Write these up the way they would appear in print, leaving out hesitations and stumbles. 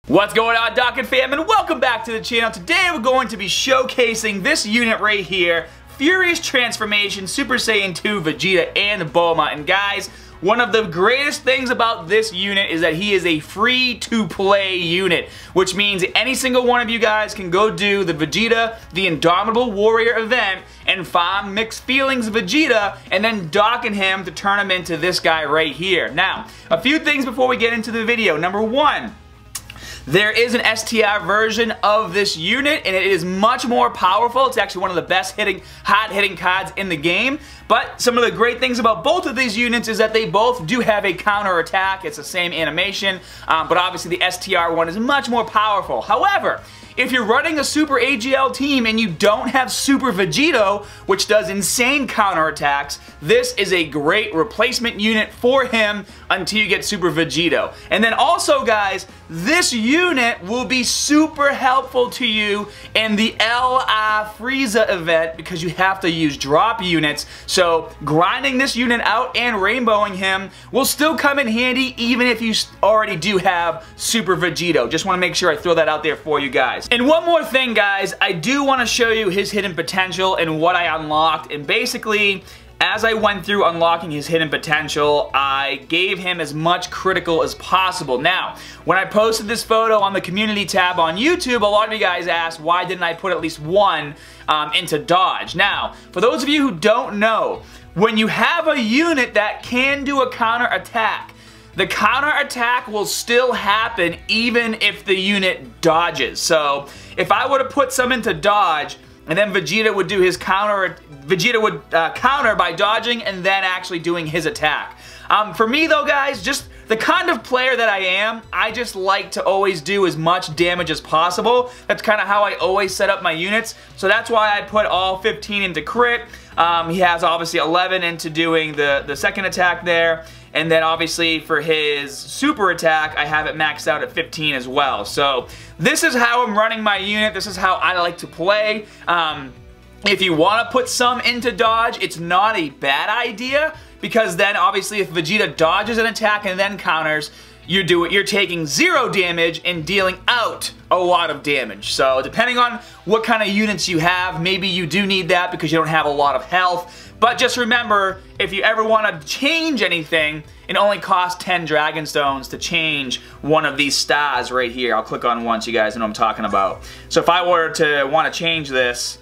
What's going on, dokkanFam, and welcome back to the channel. Today we're going to be showcasing this unit right here, Furious Transformation Super Saiyan 2 Vegeta and Bulma. And guys, one of the greatest things about this unit is that he is a free-to-play unit, which means any single one of you guys can go do the Vegeta, the Indomitable Warrior event, and farm Mixed Feelings Vegeta, and then dokkan him to turn him into this guy right here. Now, a few things before we get into the video. Number one, there is an STR version of this unit, and it is much more powerful. It's actually one of the best hard-hitting cards in the game. But some of the great things about both of these units is that they both do have a counter attack. It's the same animation, but obviously the STR one is much more powerful. However, if you're running a Super AGL team and you don't have Super Vegito, which does insane counterattacks, this is a great replacement unit for him until you get Super Vegito. And then also, guys, this unit will be super helpful to you in the LR Frieza event because you have to use drop units. So grinding this unit out and rainbowing him will still come in handy even if you already do have Super Vegito. Just want to make sure I throw that out there for you guys. And one more thing, guys, I do want to show you his hidden potential and what I unlocked. And basically, as I went through unlocking his hidden potential, I gave him as much critical as possible. Now, when I posted this photo on the community tab on YouTube, a lot of you guys asked why didn't I put at least one into dodge. Now, for those of you who don't know, when you have a unit that can do a counter attack, the counter attack will still happen even if the unit dodges. So, if I were to put some into dodge, and then Vegeta would do his counter, Vegeta would counter by dodging and then actually doing his attack. For me though, guys, just the kind of player that I am, I just like to always do as much damage as possible. That's kind of how I always set up my units. So that's why I put all 15 into crit. He has obviously 11 into doing the second attack there. And then obviously for his super attack, I have it maxed out at 15 as well. So this is how I'm running my unit. This is how I like to play. If you want to put some into dodge, it's not a bad idea, because then obviously if Vegeta dodges an attack and then counters, you're taking 0 damage and dealing out a lot of damage. So depending on what kind of units you have, maybe you do need that because you don't have a lot of health. But just remember, if you ever want to change anything, it only costs 10 Dragon Stones to change one of these stars right here. I'll click on one so you guys know what I'm talking about. So if I were to want to change this,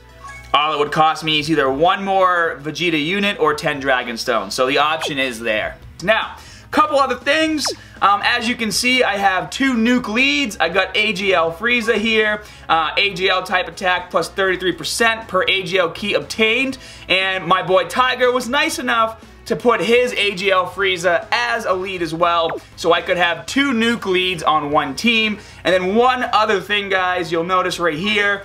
all it would cost me is either one more Vegeta unit or 10 Dragon Stones. So the option is there. Now, couple other things. As you can see, I have 2 nuke leads. I got AGL Frieza here, AGL type attack plus 33% per AGL key obtained, and my boy Tiger was nice enough to put his AGL Frieza as a lead as well, so I could have 2 nuke leads on one team. And then one other thing, guys, you'll notice right here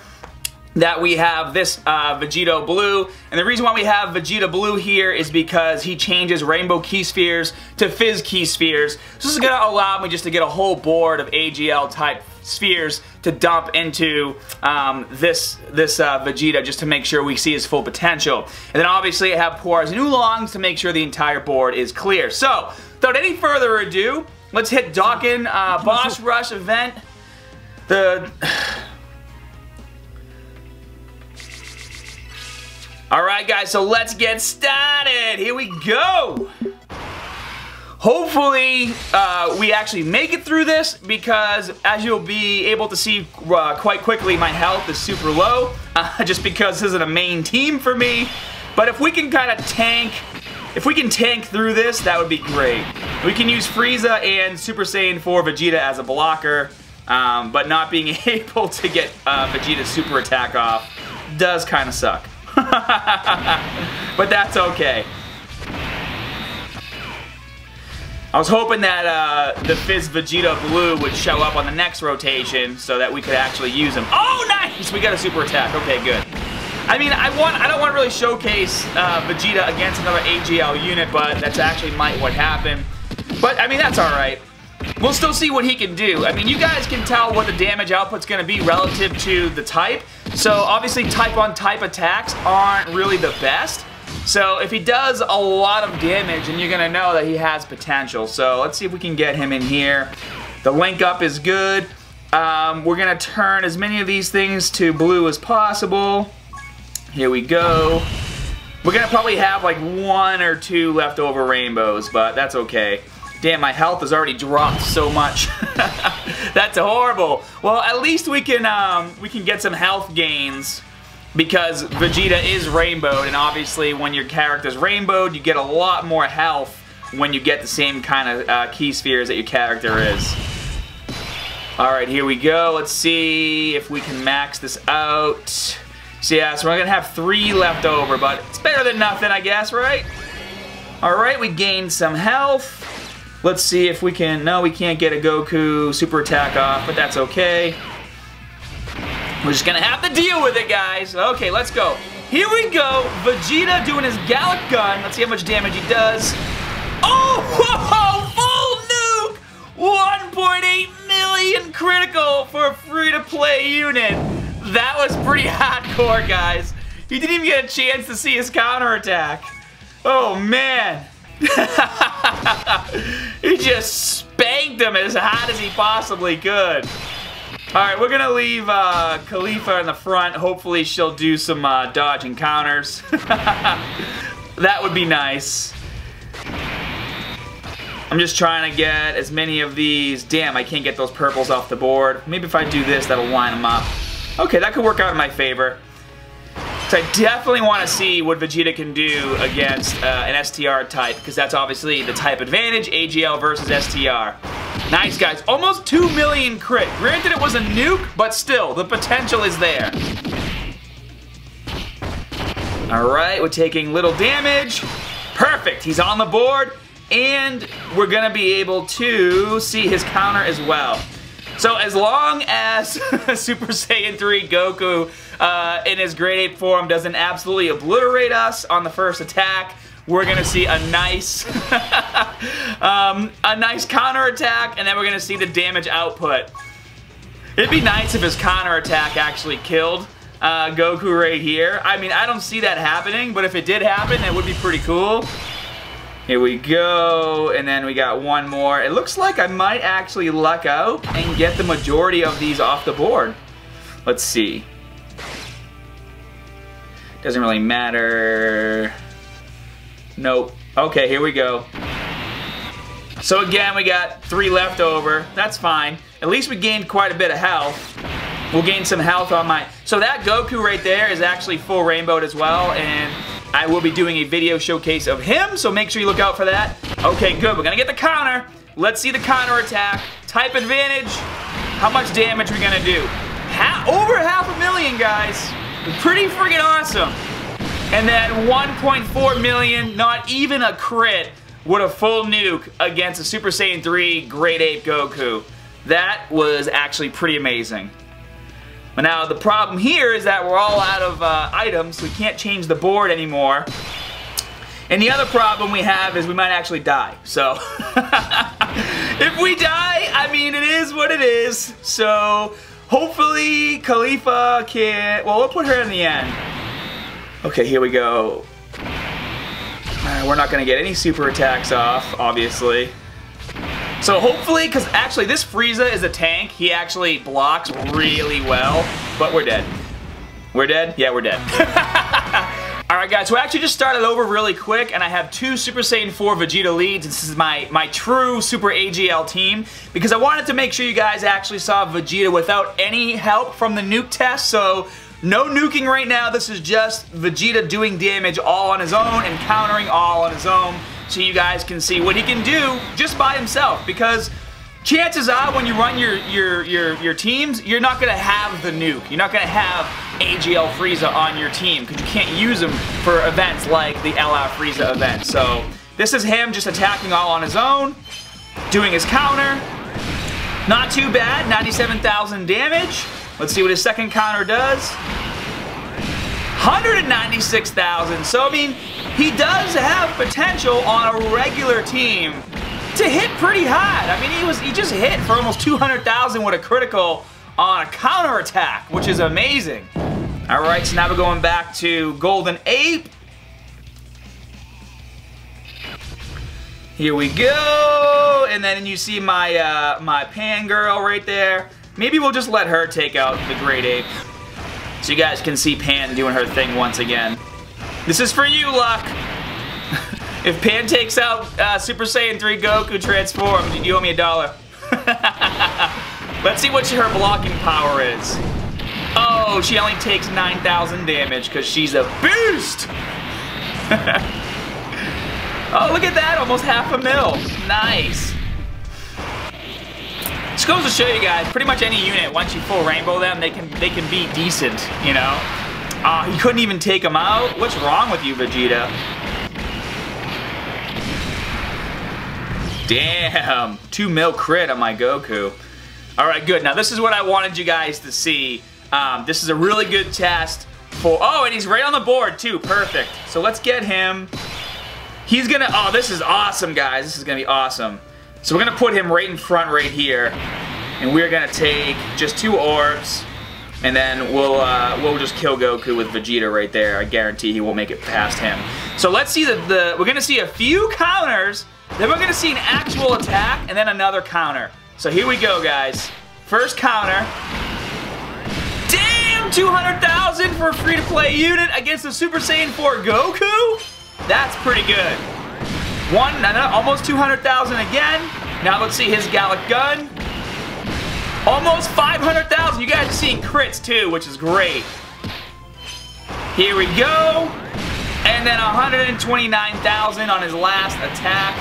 that we have this Vegeta Blue. And the reason why we have Vegeta Blue here is because he changes Rainbow Key Spheres to Fizz Key Spheres. So this is going to allow me just to get a whole board of AGL type spheres to dump into this Vegeta, just to make sure we see his full potential. And then obviously I have Pores and Oolongs to make sure the entire board is clear. So, without any further ado, let's hit Dokkan Boss Rush event. Alright guys, so let's get started! Here we go! Hopefully, we actually make it through this, because as you'll be able to see quite quickly, my health is super low, just because this isn't a main team for me. But if we can kind of tank, if we can tank through this, that would be great. We can use Frieza and Super Saiyan 4 Vegeta as a blocker, but not being able to get Vegeta's super attack off does kind of suck. But that's okay. I was hoping that the Fizz Vegeta Blue would show up on the next rotation so that we could actually use him. Oh, nice! We got a super attack. Okay, good. I mean, I don't want to really showcase Vegeta against another AGL unit, but that's actually might what happened. But, I mean, that's alright. We'll still see what he can do. I mean, you guys can tell what the damage output's going to be relative to the type. So, obviously, type-on-type attacks aren't really the best. So, if he does a lot of damage, then you're going to know that he has potential. So, let's see if we can get him in here. The link up is good. We're gonna turn as many of these things to blue as possible. Here we go. We're gonna probably have like 1 or 2 leftover rainbows, but that's okay. Damn, my health has already dropped so much. That's horrible. Well, at least we can get some health gains because Vegeta is rainbowed, and obviously when your character's rainbowed, you get a lot more health when you get the same kind of key spheres that your character is. Alright, here we go. Let's see if we can max this out. So yeah, so we're gonna have 3 left over, but it's better than nothing, I guess, right? Alright, we gained some health. Let's see if we can... No, we can't get a Goku super attack off, but that's okay. We're just gonna have to deal with it, guys. Okay, let's go. Here we go. Vegeta doing his Gallic gun. Let's see how much damage he does. Oh, whoa, full nuke! 1.8 million critical for a free-to-play unit. That was pretty hardcore, guys. He didn't even get a chance to see his counterattack. Oh, man. He just spanked him as hard as he possibly could. Alright, we're gonna leave Khalifa in the front. Hopefully she'll do some dodging counters. That would be nice. I'm just trying to get as many of these. Damn, I can't get those purples off the board. Maybe if I do this, that'll line them up. Okay, that could work out in my favor. So I definitely want to see what Vegeta can do against an STR type, because that's obviously the type advantage, AGL versus STR. Nice, guys. Almost 2 million crit. Granted, it was a nuke, but still, the potential is there. Alright, we're taking little damage. Perfect. He's on the board, and we're going to be able to see his counter as well. So as long as Super Saiyan 3 Goku in his grade 8 form doesn't absolutely obliterate us on the first attack, we're gonna see a nice counterattack, and then we're gonna see the damage output. It'd be nice if his counterattack actually killed Goku right here. I mean, I don't see that happening, but if it did happen, it would be pretty cool. Here we go, and then we got one more. It looks like I might actually luck out and get the majority of these off the board. Let's see. Doesn't really matter. Nope. Okay, here we go. So again, we got 3 left over. That's fine. At least we gained quite a bit of health. We'll gain some health on my... So that Goku right there is actually full rainbowed as well, and I will be doing a video showcase of him, so make sure you look out for that. Okay, good. We're gonna get the counter. Let's see the counter attack. Type advantage. How much damage are we gonna do? Over 500,000, guys. Pretty friggin' awesome. And then 1.4 million, not even a crit, with a full nuke against a Super Saiyan 3 Grade 8 Goku. That was actually pretty amazing. But now the problem here is that we're all out of items, so we can't change the board anymore. And the other problem we have is we might actually die. So, if we die, I mean, it is what it is. So, hopefully Khalifa can... Well, we'll put her in the end. Okay, here we go. We're not going to get any super attacks off, obviously. So hopefully, because actually this Frieza is a tank, he actually blocks really well, but we're dead. We're dead? Yeah, we're dead. Alright guys, so I actually just started over really quick, and I have 2 Super Saiyan 4 Vegeta leads. This is my true Super AGL team, because I wanted to make sure you guys actually saw Vegeta without any help from the nuke test, so no nuking right now. This is just Vegeta doing damage all on his own and countering all on his own, so you guys can see what he can do just by himself, because chances are when you run your teams, you're not going to have the nuke. You're not going to have AGL Frieza on your team, because you can't use him for events like the LR Frieza event. So this is him just attacking all on his own, doing his counter. Not too bad, 97,000 damage. Let's see what his second counter does. 196,000. So, I mean, he does have potential on a regular team to hit pretty hard. I mean, he just hit for almost 200,000 with a critical on a counterattack, which is amazing. All right, so now we're going back to Golden Ape. Here we go, and then you see my my pan girl right there. maybe we'll just let her take out the Great Ape. So you guys can see Pan doing her thing once again. This is for you, Luck. If Pan takes out Super Saiyan 3 Goku transformed, you owe me $1. Let's see what her blocking power is. Oh, she only takes 9,000 damage because she's a beast! Oh, look at that, almost $500,000. Nice. Just goes to show you guys, pretty much any unit, once you full rainbow them, they can be decent, you know? He couldn't even take them out? What's wrong with you, Vegeta? Damn, 2 mil crit on my Goku. Alright, good. Now this is what I wanted you guys to see. This is a really good test for... Oh, and he's right on the board too. Perfect. So let's get him. He's gonna... Oh, this is awesome, guys. This is gonna be awesome. So we're gonna put him right in front right here. And we're gonna take just 2 orbs. And then we'll just kill Goku with Vegeta right there. I guarantee he won't make it past him. So let's see we're gonna see a few counters. Then we're gonna see an actual attack and then another counter. So here we go, guys. First counter. Damn, 200,000 for a free-to-play unit against the Super Saiyan 4 Goku? That's pretty good. Almost 200,000 again. Now let's see his Gallic Gun. Almost 500,000. You guys are seeing crits too, which is great. Here we go. And then 129,000 on his last attack.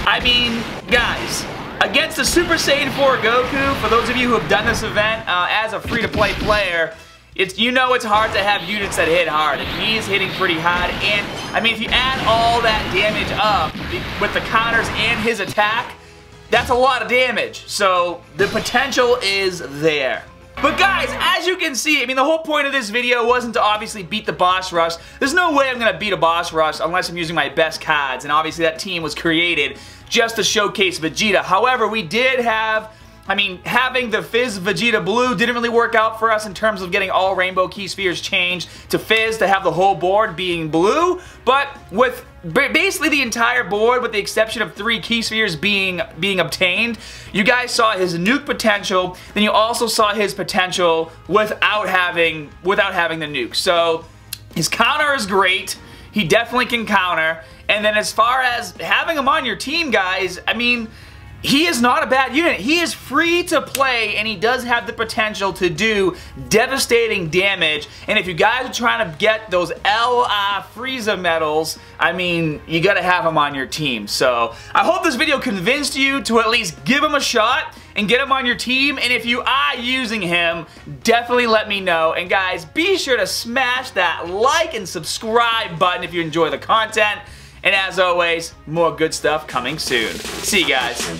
I mean, guys, against the Super Saiyan 4 Goku, for those of you who have done this event as a free-to-play player, you know it's hard to have units that hit hard, and he is hitting pretty hard. And I mean, if you add all that damage up with the counters and his attack, that's a lot of damage. So the potential is there. But guys, as you can see, I mean, the whole point of this video wasn't to obviously beat the boss rush. There's no way I'm going to beat a boss rush unless I'm using my best cards, and obviously that team was created just to showcase Vegeta. However, we did have... I mean, having the Fizz Vegeta Blue didn't really work out for us in terms of getting all Rainbow Key Spheres changed to Fizz to have the whole board being blue, but with basically the entire board, with the exception of 3 Key Spheres being obtained, you guys saw his nuke potential, then you also saw his potential without having the nuke. So, his counter is great, he definitely can counter, and then as far as having him on your team, guys, I mean... He is not a bad unit. He is free to play, and he does have the potential to do devastating damage. And if you guys are trying to get those Frieza medals, I mean, you gotta have him on your team. So, I hope this video convinced you to at least give him a shot and get him on your team. And if you are using him, definitely let me know. And guys, be sure to smash that like and subscribe button if you enjoy the content. And as always, more good stuff coming soon. See you guys.